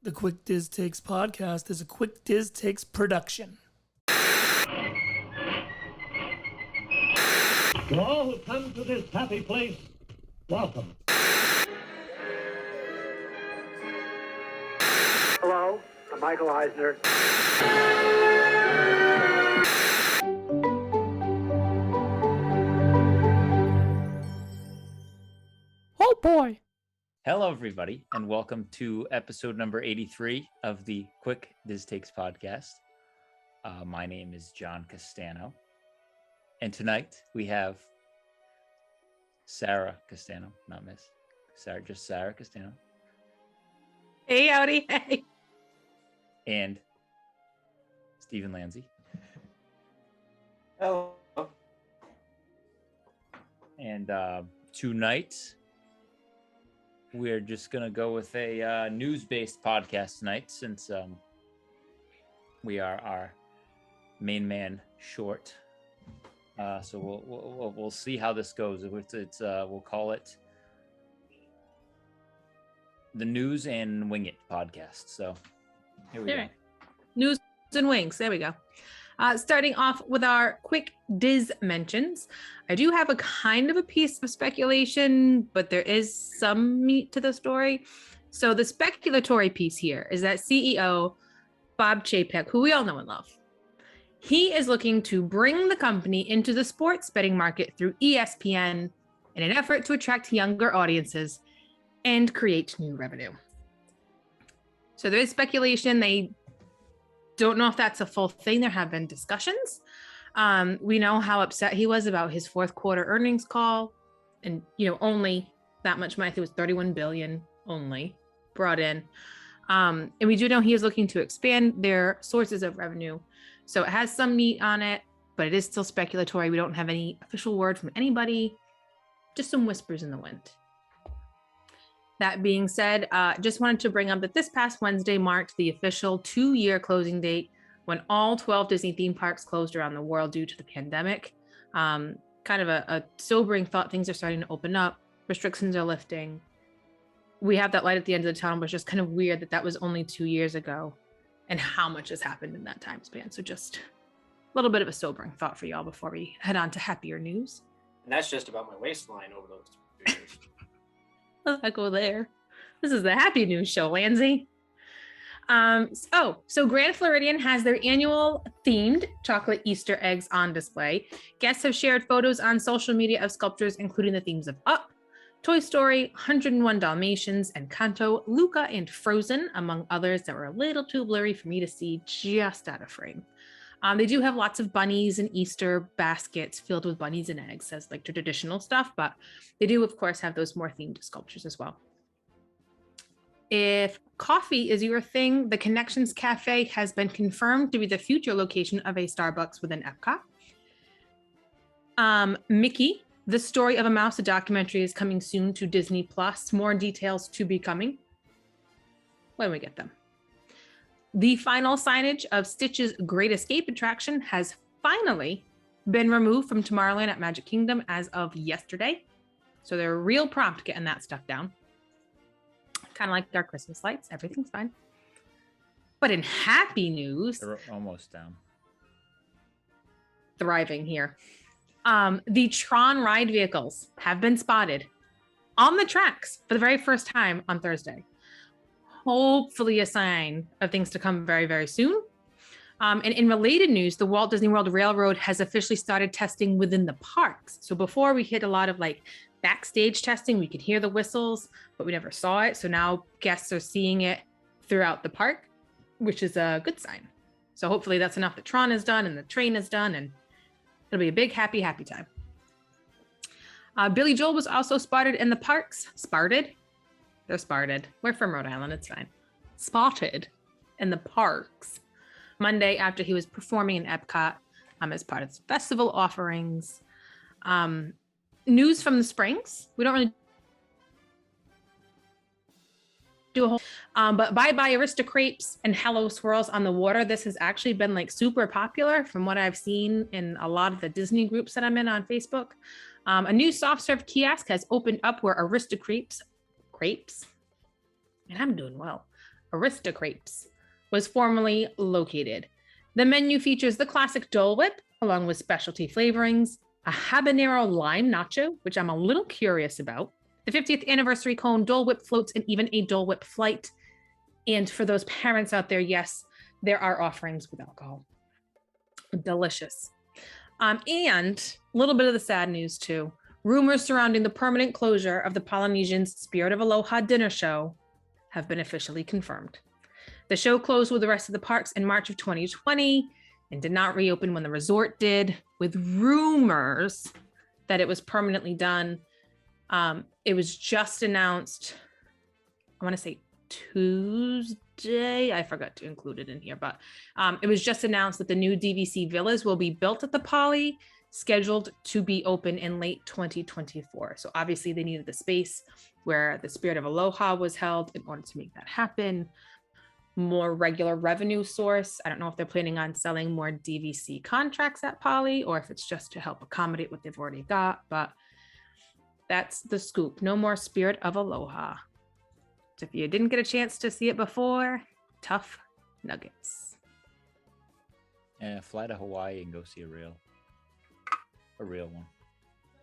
The Quick Diz Takes podcast is a Quick Diz Takes production. To all who come to this happy place, welcome. Hello, I'm Michael Eisner. Oh boy! Hello, everybody, and welcome to episode number 83 of the Quick Diz Takes podcast. My name is John Castano, and tonight we have Sarah Castano, not Miss Sarah, just Sarah Castano. Hey, howdy, hey. And Stephen Lanzi. Hello. And tonight, we're just going to go with a news-based podcast tonight since we are our main man short. So we'll see how this goes. We'll call it the News and Wing It podcast. So here we go. News and wings. There we go. Starting off with our quick Diz mentions. I do have a kind of a piece of speculation, but there is some meat to the story. So the speculatory piece here is that CEO Bob Chapek, who we all know and love, he is looking to bring the company into the sports betting market through ESPN in an effort to attract younger audiences and create new revenue. So there is speculation. They don't know if that's a full thing. There have been discussions. We know how upset he was about his fourth quarter earnings call, and only that much money. I think it was 31 billion only brought in. And we do know he is looking to expand their sources of revenue. So it has some meat on it, but it is still speculatory. We don't have any official word from anybody, just some whispers in the wind. That being said, just wanted to bring up that this past Wednesday marked the official 2-year closing date when all 12 Disney theme parks closed around the world due to the pandemic. Kind of a sobering thought. Things are starting to open up. Restrictions are lifting. We have that light at the end of the tunnel, but it's just kind of weird that that was only 2 years ago and how much has happened in that time span. So just a little bit of a sobering thought for y'all before we head on to happier news. And that's just about my waistline over those 2 years. I go there. This is the happy news show, Lanzi. So Grand Floridian has their annual themed chocolate Easter eggs on display. Guests have shared photos on social media of sculptures, including the themes of Up, Toy Story, 101 Dalmatians, and Kanto, Luca, and Frozen, among others that were a little too blurry for me to see just out of frame. They do have lots of bunnies and Easter baskets filled with bunnies and eggs as like traditional stuff, but they do, of course, have those more themed sculptures as well. If coffee is your thing, the Connections Cafe has been confirmed to be the future location of a Starbucks within Epcot. Mickey, The Story of a Mouse, a documentary, is coming soon to Disney Plus. More details to be coming when we get them. The final signage of Stitch's Great Escape attraction has finally been removed from Tomorrowland at Magic Kingdom as of yesterday. So they're real prompt getting that stuff down. Kind of like our Christmas lights. Everything's fine. But in happy news, They're almost down. Thriving here. The Tron ride vehicles have been spotted on the tracks for the very first time on Thursday. Hopefully a sign of things to come very, very soon. And in related news, the Walt Disney World Railroad has officially started testing within the parks. So before we hit a lot of like backstage testing, we could hear the whistles, but we never saw it. So now guests are seeing it throughout the park, which is a good sign. So hopefully that's enough that Tron is done and the train is done, and it'll be a big, happy, happy time. Billy Joel was also spotted in the parks. Sparted? They're spotted. We're from Rhode Island. It's fine. Spotted in the parks Monday after he was performing in Epcot as part of his festival offerings. News from the Springs. We don't really do a whole, but Bye Bye Aristocrapes and Hello Swirls on the Water. This has actually been like super popular from what I've seen in a lot of the Disney groups that I'm in on Facebook. A new soft serve kiosk has opened up where Aristocrapes, and I'm doing well, Aristocrapes, was formerly located. The menu features the classic Dole Whip, along with specialty flavorings, a habanero lime nacho, which I'm a little curious about, the 50th anniversary cone, Dole Whip floats, and even a Dole Whip flight. And for those parents out there, yes, there are offerings with alcohol. Delicious. And a little bit of the sad news too. Rumors surrounding the permanent closure of the Polynesian's Spirit of Aloha dinner show have been officially confirmed. The show closed with the rest of the parks in March of 2020 and did not reopen when the resort did, with rumors that it was permanently done. It was just announced, I want to say Tuesday. I forgot to include it in here, but it was just announced that the new DVC villas will be built at the Poly, scheduled to be open in late 2024. So obviously they needed the space where the Spirit of Aloha was held in order to make that happen. More regular revenue source. I don't know if they're planning on selling more DVC contracts at Poly or if it's just to help accommodate what they've already got, but that's the scoop. No more Spirit of Aloha. So if you didn't get a chance to see it before, tough nuggets. Yeah, fly to Hawaii and go see a real one.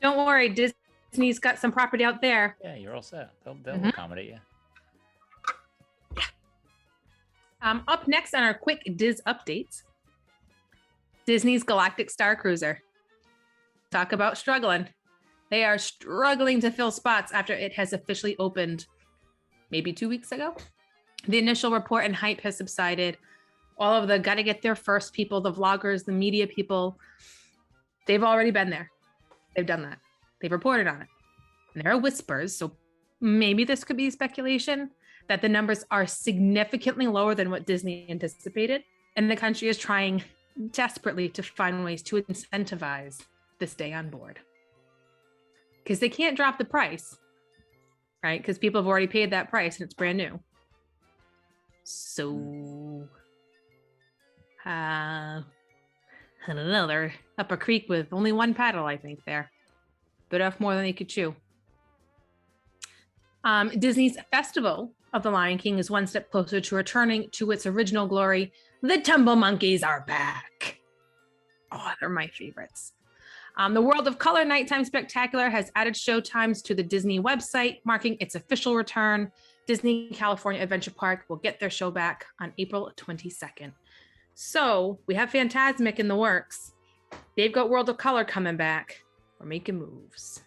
Don't worry, Disney's got some property out there. Yeah, you're all set. They'll accommodate you. Up next on our quick Diz updates, Disney's Galactic Star Cruiser. Talk about struggling. They are struggling to fill spots after it has officially opened maybe 2 weeks ago. The initial report and hype has subsided. All of the gotta get there first people, the vloggers, the media people, they've already been there. They've done that. They've reported on it. And there are whispers, so maybe this could be speculation, that the numbers are significantly lower than what Disney anticipated. And the country is trying desperately to find ways to incentivize the stay on board. Because they can't drop the price, right? Because people have already paid that price and it's brand new. So, I don't know, they're up a creek with only one paddle, I think, there. Bit off more than they could chew. Disney's Festival of the Lion King is one step closer to returning to its original glory. The Tumble Monkeys are back. Oh, they're my favorites. The World of Color Nighttime Spectacular has added Showtimes to the Disney website, marking its official return. Disney California Adventure Park will get their show back on April 22nd. So we have Fantasmic in the works. They've got World of Color coming back. We're making moves.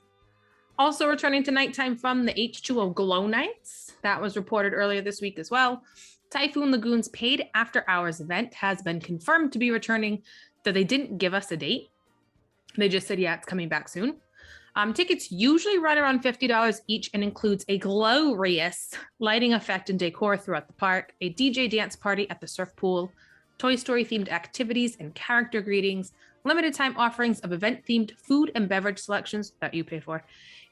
Also returning to nighttime fun, the H2O Glow Nights. That was reported earlier this week as well. Typhoon Lagoon's paid after-hours event has been confirmed to be returning, though they didn't give us a date. They just said, yeah, it's coming back soon. Tickets usually run around $50 each and includes a glorious lighting effect and decor throughout the park, a DJ dance party at the surf pool, Toy Story-themed activities and character greetings, limited time offerings of event-themed food and beverage selections that you pay for,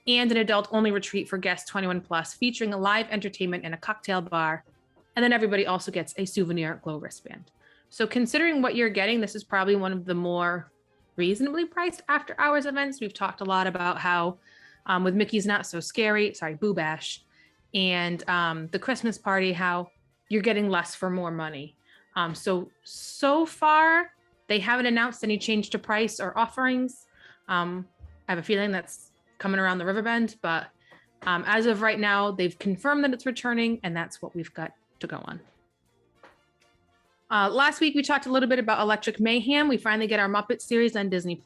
and an adult-only retreat for guests 21 plus, featuring a live entertainment and a cocktail bar. And then everybody also gets a souvenir glow wristband. So considering what you're getting, this is probably one of the more reasonably priced after-hours events. We've talked a lot about how with Mickey's Not So Scary, Boo Bash, and the Christmas party, how you're getting less for more money. So far, they haven't announced any change to price or offerings. I have a feeling that's coming around the Riverbend, but as of right now, they've confirmed that it's returning, and that's what we've got to go on. Last week, we talked a little bit about Electric Mayhem. We finally get our Muppet series on Disney+.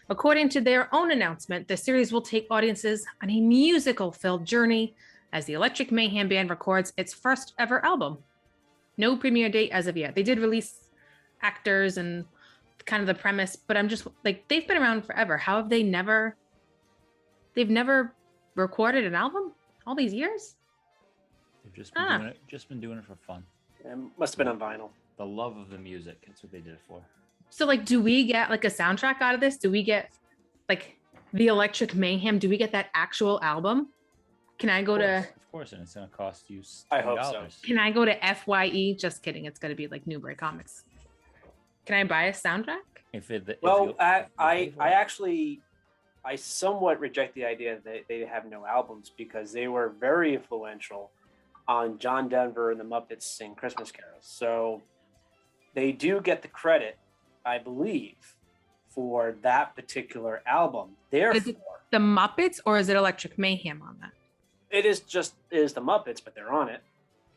According to their own announcement, the series will take audiences on a musical-filled journey as the Electric Mayhem band records its first ever album. No premiere date as of yet. They did release actors and kind of the premise, but I'm just like, they've been around forever. How have they've never recorded an album all these years? They've just been doing it for fun. It must have been on vinyl. The love of the music. That's what they did it for. So like, do we get like a soundtrack out of this? Do we get like the Electric Mayhem? Do we get that actual album? Can I go to... Of course, and it's going to cost you $10. I hope so. Can I go to FYE? Just kidding. It's going to be like Newbury Comics. Can I buy a soundtrack? I somewhat reject the idea that they have no albums because they were very influential on John Denver and the Muppets Sing Christmas Carols. So they do get the credit, I believe, for that particular album. Therefore, Is it the Muppets or is it Electric Mayhem on that? it is the Muppets, but they're on it.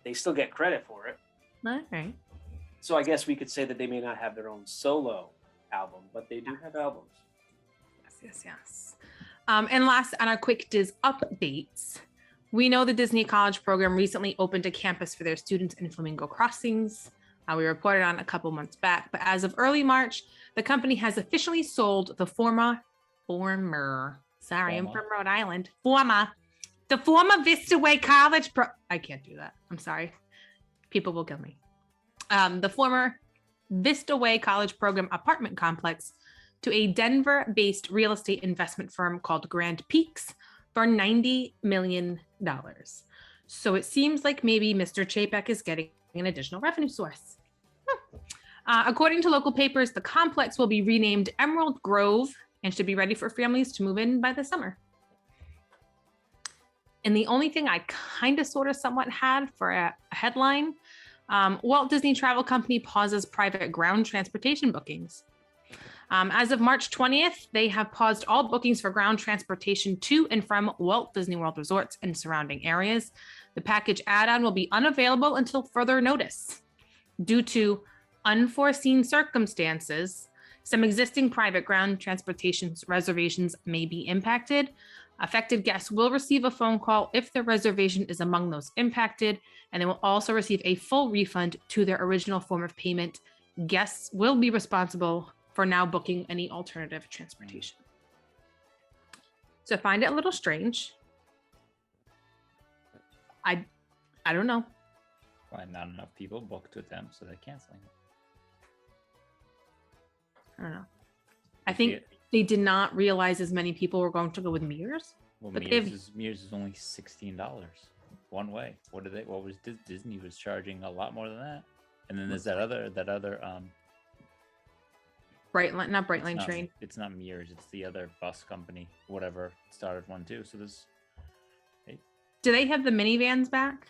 They still get credit for it. All right. So I guess we could say that they may not have their own solo album, but they do have albums. Yes. And last on our quick Diz updates, we know the Disney College program recently opened a campus for their students in Flamingo Crossings. We reported on a couple months back, but as of early March, the company has officially sold the former, I'm from Rhode Island, the former Vista Way College I can't do that. I'm sorry. People will kill me. The former Vista Way College Program apartment complex to a Denver-based real estate investment firm called Grand Peaks for $90 million. So it seems like maybe Mr. Chapek is getting an additional revenue source. According to local papers, the complex will be renamed Emerald Grove and should be ready for families to move in by the summer. And the only thing I kind of sort of somewhat had for a headline, Walt Disney Travel Company pauses private ground transportation bookings. As of March 20th, they have paused all bookings for ground transportation to and from Walt Disney World resorts and surrounding areas. The package add-on will be unavailable until further notice. Due to unforeseen circumstances, some existing private ground transportation reservations may be impacted. Affected guests will receive a phone call if their reservation is among those impacted, and they will also receive a full refund to their original form of payment. Guests will be responsible for now booking any alternative transportation. So I find it a little strange. I don't know. Why not enough people booked with them, so they're canceling it? I don't know. I think they did not realize as many people were going to go with Mears. Well, but Mears is only $16 one way. What was Disney was charging a lot more than that. And then there's that other not Brightline train. It's not Mears, it's the other bus company, whatever started one too. So there's Do they have the minivans back?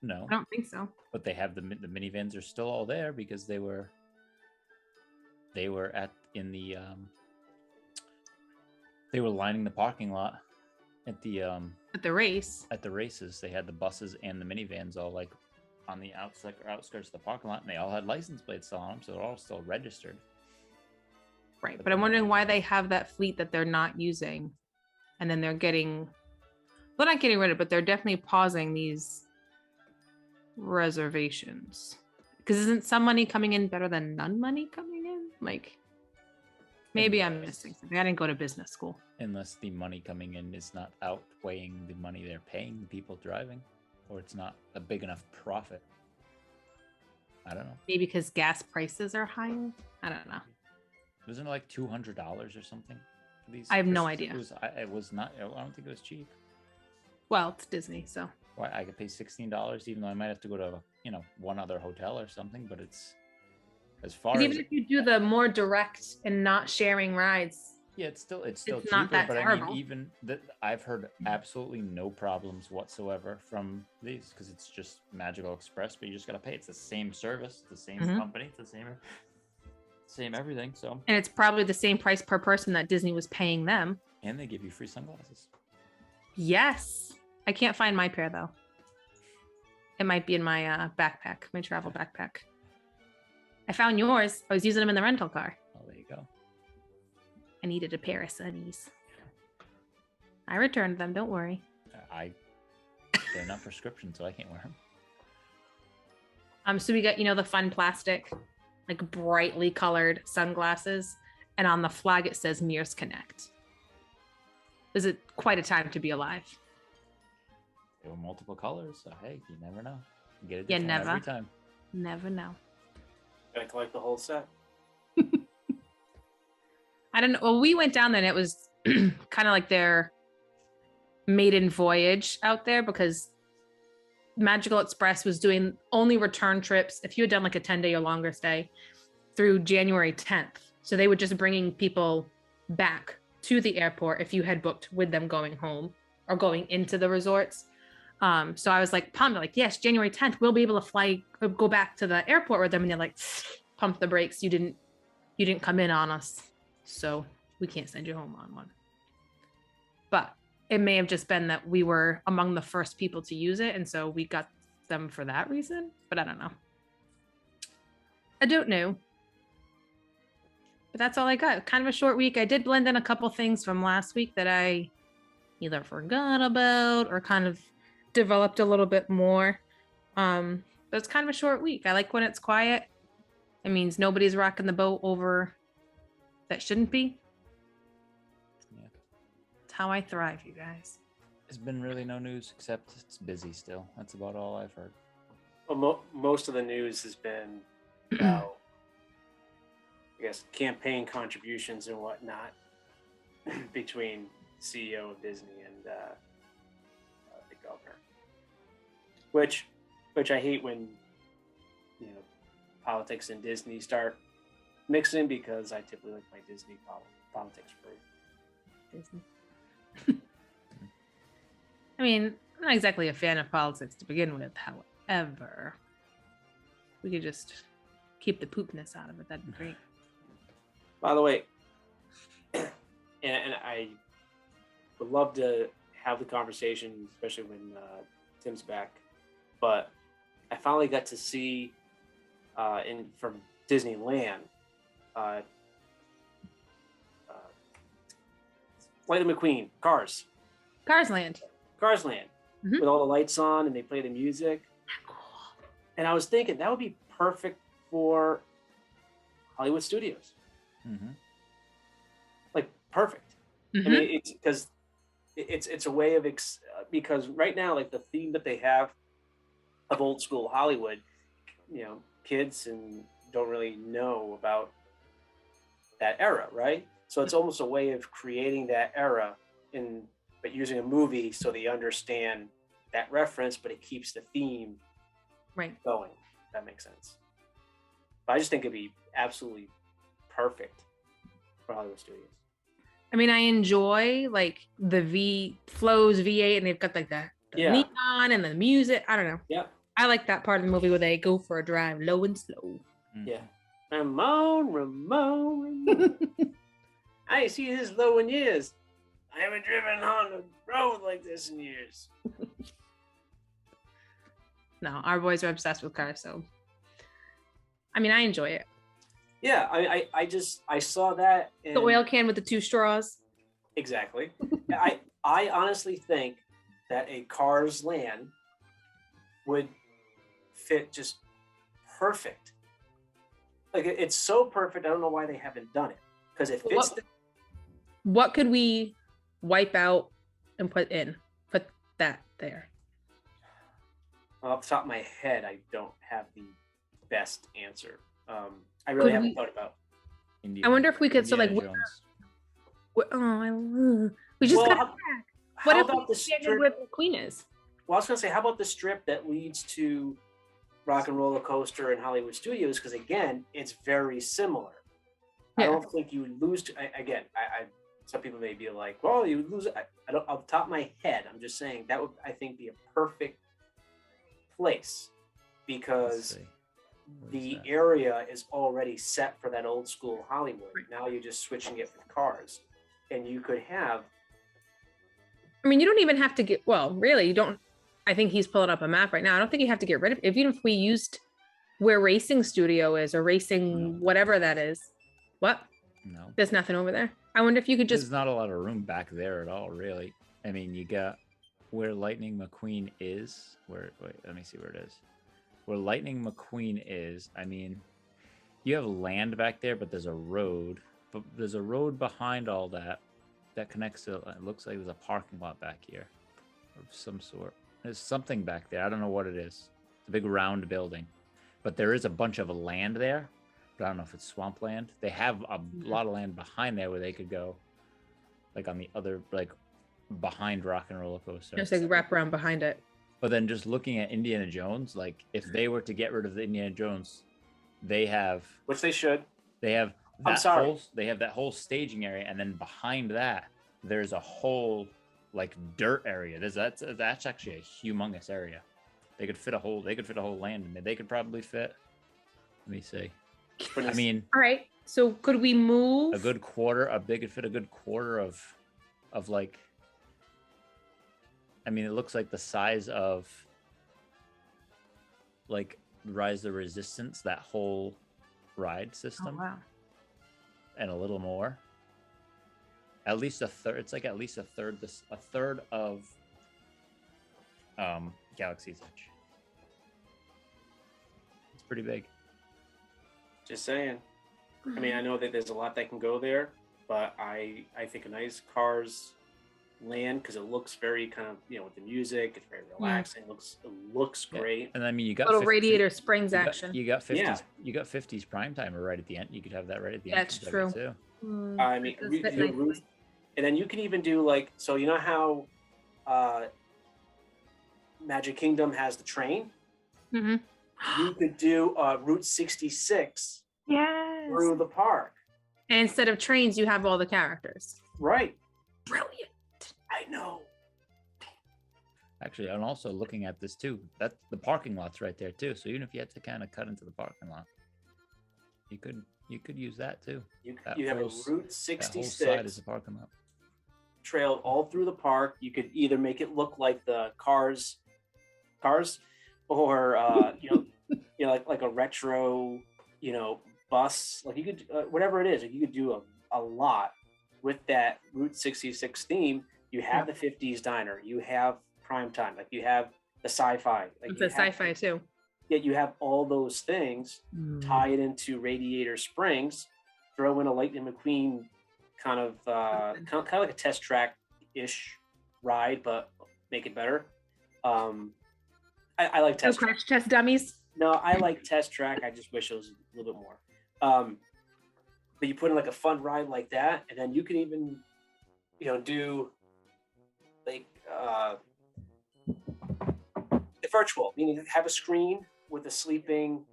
No. I don't think so. But they have the minivans are still all there because they were they were lining the parking lot at the race. At the races. They had the buses and the minivans all like on the outskirts of the parking lot, and they all had license plates still on them, so they're all still registered. Right, but I'm wondering why they have that fleet that they're not using, and then they're not getting rid of it, but they're definitely pausing these reservations. Because isn't some money coming in better than none money coming in? Like, maybe I'm missing something. I didn't go to business school. Unless the money coming in is not outweighing the money they're paying the people driving, or it's not a big enough profit. I don't know. Maybe because gas prices are higher? I don't know. Wasn't it like $200 or something for these? I have no idea. It was not. I don't think it was cheap. Well, it's Disney, so. Why I could pay $16, even though I might have to go to one other hotel or something. But it's as far as even if you do the more direct and not sharing rides. Yeah, it's still cheaper. Not that but terrible. I mean, even I've heard absolutely no problems whatsoever from these because it's just Magical Express, but you just gotta pay. It's the same service, the same company, it's the same everything. So. And it's probably the same price per person that Disney was paying them. And they give you free sunglasses. Yes. I can't find my pair though. It might be in my backpack, my travel backpack. I found yours. I was using them in the rental car. Oh, there you go. I needed a pair of sunnies. I returned them. Don't worry. They're not prescription, so I can't wear them. So we got the fun plastic, like brightly colored sunglasses, and on the flag it says Mears Connect. Is it quite a time to be alive? There were multiple colors, so hey, you never know. You get a different one every time. Never know. Gotta collect the whole set. I don't know. Well, we went down there and it was kind of like their maiden voyage out there because Magical Express was doing only return trips. If you had done like a 10-day or longer stay through January 10th. So they were just bringing people back to the airport if you had booked with them going home or going into the resorts. So I was like pumped, like, yes, January 10th, we'll be able to fly, go back to the airport with them. And they're like, pump the brakes. You didn't come in on us. So we can't send you home on one. But it may have just been that we were among the first people to use it. And so we got them for that reason. But I don't know. I don't know. But that's all I got. Kind of a short week. I did blend in a couple things from last week that I either forgot about or kind of developed a little bit more. But it's kind of a short week. I like when it's quiet. It means nobody's rocking the boat over that shouldn't be. Yeah. It's how I thrive, you guys. There's been really no news except it's busy still. That's about all I've heard. Well, most of the news has been about, I guess, campaign contributions and whatnot between CEO of Disney and the governor. Which I hate when, politics and Disney start mixing, because I typically like my Disney politics free. Disney. I mean, I'm not exactly a fan of politics to begin with. However, we could just keep the poopness out of it. That'd be great. By the way, and I would love to have the conversation, especially when Tim's back. But I finally got to see from Disneyland, Lightning McQueen, Cars Land. with all the lights on and they play the music. And I was thinking that would be perfect for Hollywood Studios. Mm-hmm. Like perfect. Mm-hmm. I mean, it's because it's a way of because right now, like the theme that they have of old school Hollywood, kids and don't really know about that era, right? So it's almost a way of creating that era but using a movie so they understand that reference, but it keeps the theme right going. If that makes sense. But I just think it'd be absolutely perfect for Hollywood Studios. I mean, I enjoy like the Flo's V8, and they've got like the neon and the music. I don't know. Yeah. I like that part of the movie where they go for a drive low and slow. Mm-hmm. Yeah. Ramon. I ain't seen this low in years. I haven't driven on a road like this in years. No, our boys are obsessed with cars, so I mean, I enjoy it. Yeah, I saw that. And The oil can with the 2 straws. Exactly. I honestly think that a Cars Land would fit just perfect. Like it's so perfect. I don't know why they haven't done it, because it fits. What could we wipe out and put that there? Off the top of my head, I don't have the best answer. I really haven't thought about. I wonder if we could. So like, we just got back. What if about the strip where the Queen is? Well, I was gonna say, how about the strip that leads to Rock and Roller Coaster and Hollywood Studios? Because again, it's very similar. Yeah. I don't think you would lose. Some people may be like, "Well, you would lose." I don't. Off the top of my head, I'm just saying that would, I think, be a perfect place, because the area is already set for that old school Hollywood. Now you're just switching it with cars, and you could have. I mean, you don't even have to get. Well, really, you don't. I think he's pulling up a map right now. I don't think you have to get rid of it. Even if we used where Racing Studio is, or Racing whatever that is. What? No. There's nothing over there. I wonder if you could just. There's not a lot of room back there at all, really. I mean, you got where Lightning McQueen is. Wait, let me see where it is. Where Lightning McQueen is, I mean, you have land back there, but there's a road. But there's a road behind all that connects to. It looks like there's a parking lot back here of some sort. There's something back there. I don't know what it is. It's a big round building, but there is a bunch of land there. But I don't know if it's swampland. They have a lot of land behind there where they could go, like on the other, like behind Rock and Roller Coaster. Just like wrap around behind it. But then just looking at Indiana Jones, like if they were to get rid of the Indiana Jones, they have, which they should. They have I'm sorry. they have that whole staging area, and then behind that, there's a whole like dirt area. That's actually a humongous area. They could fit a whole land in there. They could probably fit. Let me see. I mean, All right. So could we move a good quarter? They could fit a good quarter of like. I mean, it looks like the size of like Rise of the Resistance, that whole ride system, Oh, wow. and a little more. At least a third. It's like at least a third of Galaxy's Edge. It's pretty big. Just saying. I mean, I know that there's a lot that can go there, but I think a nice Cars land, because it looks very kind of, with the music, it's very relaxing. It looks great. And I mean, you got Little 50s Radiator Springs action. You got 50s. Yeah. You got 50s prime timer right at the end. You could have that right at the That's end. true. Too. I mean, That does fit nicely. and then you can even do like, so you know how Magic Kingdom has the train? Mm-hmm. You could do Route 66 Yes. through the park. And instead of trains, you have all the characters. Right. Brilliant. I know. Actually, I'm also looking at this too. That the parking lot's right there too. So even if you had to kind of cut into the parking lot, you could use that too. You That have a whole Route That whole side is 66 a parking lot. trailed all through the park. You could either make it look like the cars, or like a retro, bus. Like you could whatever it is. Like you could do a lot with that Route 66 theme. You have the 50s diner. You have prime time. Like you have the sci-fi. Like It's a sci-fi too. Yet you have all those things. Tie it into Radiator Springs. Throw in a Lightning McQueen kind of like a test track ish ride, but make it better. I like test track. Crash test dummies. No, I like test track. I just wish it was a little bit more. But you put in like a fun ride like that, and then you can even, do like the virtual, meaning have a screen with a sleeping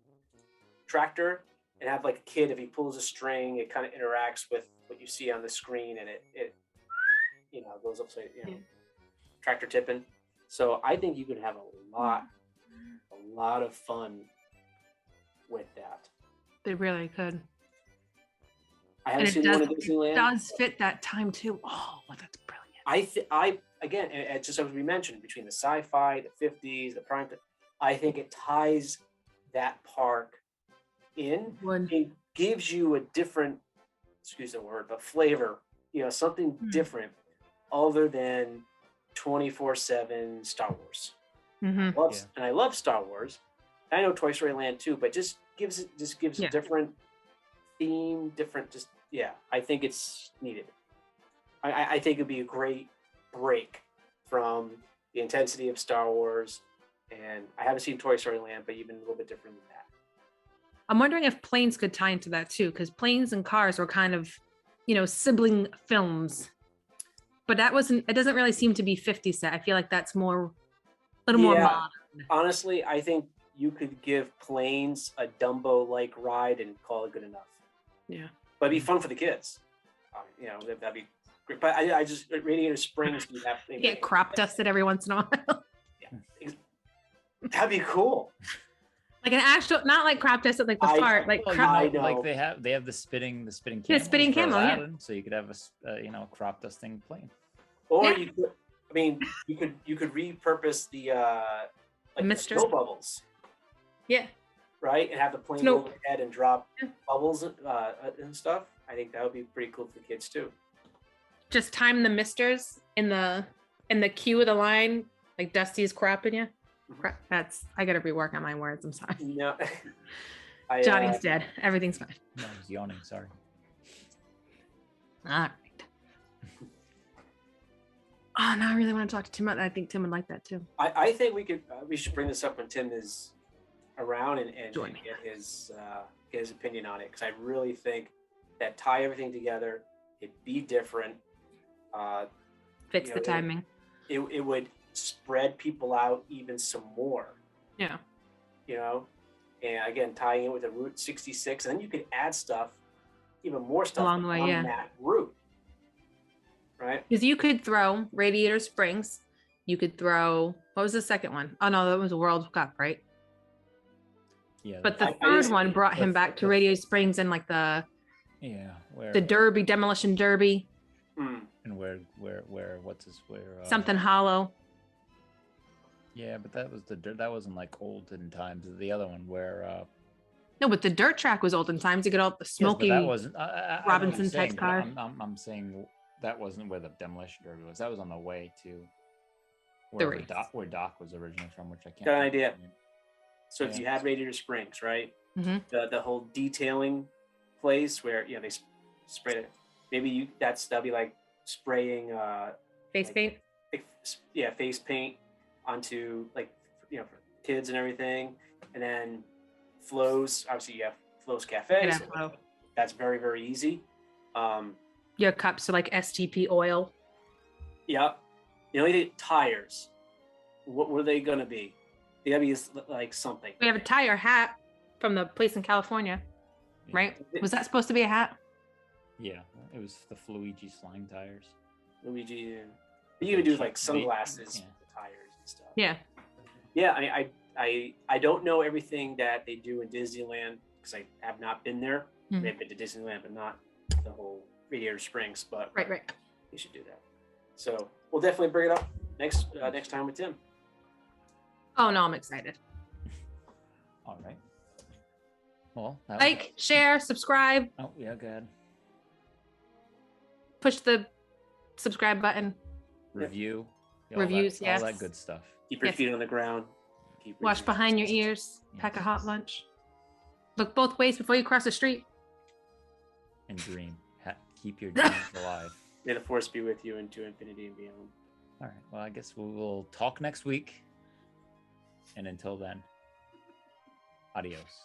tractor, and have like a kid, if he pulls a string, it kind of interacts with what you see on the screen, and it goes upside, tractor tipping. So I think you could have a lot of fun with that. They really could. I And haven't it seen one does, in Disneyland. it does fit that time too. Oh, that's brilliant. I again, it's just as we mentioned, between the sci-fi, the 50s, the prime, I think it ties that park in. It gives you a different, excuse the word, but flavor, something different other than 24/7 Star Wars. Mm-hmm. And I love Star Wars. I know Toy Story Land too, but just gives a different theme, I think it's needed. I think it'd be a great break from the intensity of Star Wars, and I haven't seen Toy Story Land, but even a little bit different than that. I'm wondering if planes could tie into that too, because planes and cars were kind of, sibling films. But it doesn't really seem to be 50 set. I feel like that's a little more modern. Honestly, I think you could give planes a Dumbo-like ride and call it good enough. Yeah. But it'd be fun for the kids. That'd be great. But I just, Radiator Springs, you have to Get crop dusted every once in a while. That'd be cool. Like an actual, not like crop dusted, like the fart, like I know. Like they have the spitting camel. Yeah, spitting for camel, Aladdin, so you could have a crop dusting plane. Or you could, you could repurpose the Misters. snow bubbles. Yeah. Right, and have the plane go overhead and drop bubbles and stuff. I think that would be pretty cool for the kids too. Just time the misters in the queue of the line, like Dusty's crapping you. I gotta rework on my words. I'm sorry. No, Johnny's dead. Everything's fine. No, I was yawning. Sorry. All right. Oh, now I really want to talk to Tim. I think Tim would like that too. I think we should bring this up when Tim is around and get his opinion on it, because I really think that tie everything together, it'd be different. Fits the timing. It would spread people out even some more. Yeah. And again, tying it with a Route 66, and then you could add stuff, even more stuff along the way, on that route. right? Because you could throw Radiator Springs. You could throw, what was the second one? Oh no, that was World Cup, right? Yeah. But the I third just- one brought him back to Radiator Springs and like the where Derby, Demolition Derby, Hmm. and where what's his something hollow. Yeah, but that wasn't like olden times. The other one where No, but the dirt track was olden times. You get all the yes, but smoky. that wasn't I know what you're Robinson type saying, but car. I'm saying that wasn't where the demolition derby was. That was on the way to The where race. where Doc was originally from, which I can't. Got an think of idea. the name. So if you have Radiator Springs, right? Mhm. The whole detailing place where they spray it. Maybe that'll be like spraying Face paint. face paint onto like for kids and everything, and then Flo's. Obviously, you have Flo's Cafe. Yeah, so Flo. that's very very easy. Your cups are like STP oil. Yep. The only thing, tires. What were they gonna be? They gotta be like something. We have a tire hat from the place in California, Yeah. right? Was that supposed to be a hat? Yeah, it was the Fluigi slime tires. Luigi. Yeah. You even do like sunglasses, Yeah. with the tires and stuff. Yeah. Yeah, I don't know everything that they do in Disneyland because I have not been there. Mhm. I've been to Disneyland, but not the whole Radiator Springs. But Right. you should do that. So we'll definitely bring it up next time with Tim. Oh no, I'm excited. All right. Well, that was- Like, share, subscribe, Oh yeah, good. push the subscribe button. Review. Reviews, all yes. that good stuff. Keep your Yes. feet on the ground. Keep Wash reading. behind your ears. Pack a hot lunch. Look both ways before you cross the street. And dream. Keep your dreams alive. May the force be with you into infinity and beyond. All right. Well, I guess we will talk next week. And until then, adios.